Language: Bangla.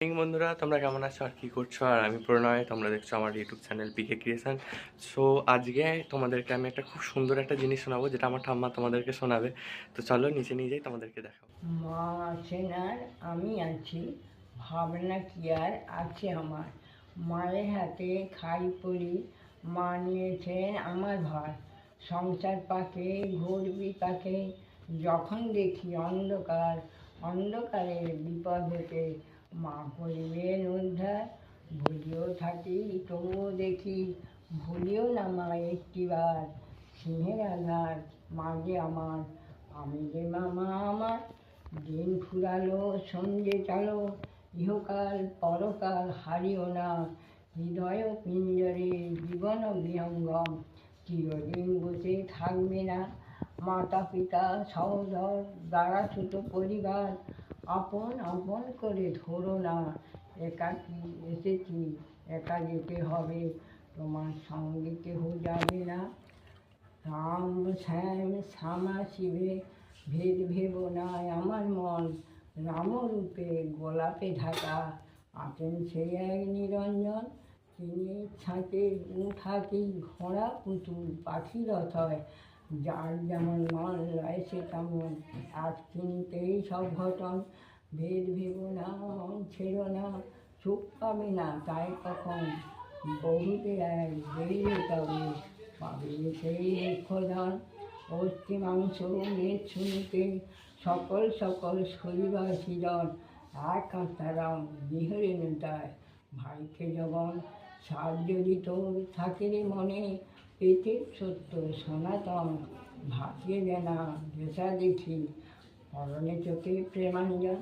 বন্ধুরা, তোমরা কেমন আছো আর কি করছো? আর আমি প্রণয়, তোমরা দেখছো আমার YouTube channel PK creation. So আজকে তোমাদেরকে আমি একটা খুব সুন্দর একটা জিনিস শোনাবো, যেটা আমার ঠাম্মা তোমাদেরকে শোনাবে। তো চলো নিচে নিয়ে যাই, তোমাদেরকে দেখাবো। মা আছেন আর আমি আছি, ভাবনা কি আর আছে আমার। মায়ের হাতে খাই পড়ি, মা নিয়েছেন আমার ভার। সংসার পাকে ঘুরবি তাকে, যখন দেখি অন্ধকার, অন্ধকারের বিপদ হতে মা করিবেন উদ্ধার। ভুলিও থাকি তবুও দেখি, ভুলিও না মা একটিবার। সিংহের আধার মাঝে আমার, আমি যে মামা আমার। দিন ফুরালো সন্ধে চালো, ইহকাল পরকাল হারিও না। হৃদয় পিঞ্জরে জীবন বিহঙ্গম, চিরদিন বসে থাকবে না। মাতা পিতা সহোদর দ্বারা ছোট পরিবার, আপন আপন করে ধরো না। একাকী এসেছি, একা যেতে হবে, তোমার সঙ্গে কেহ যাবে না। রাম শ্যাম শ্যামা শিবে, ভেদ ভেবনায় আমার মন। রামরূপে গোলাপে ঢাকা, আছেন সেই এক নিরঞ্জন। তিনি ছাঁচে থাকি ঘোড়া পুতুল পাখি রথয়, যার যেমন মন লয় সে তেমন, আজ চিনতেই সব ঘটন। ভেদ ভেবনা মন ছেড়ো না, সুখ পাবে না তাই কখন। বহুতে এক বেরিয়ে তবে পাবে সেই দুঃখধন। অস্থি মাংস মেদ শুনিতে সকল সকল শরীর সৃজন। এক আত্মারাম বিহরে নেতায় ভাইকে যখন। সার যদি তোর থাকে রে মনে, পেটের সত্য সনাতন। ভাসিয়ে দেনা দেশা দেখি, পরনে চোখে প্রেমাঞ্জন।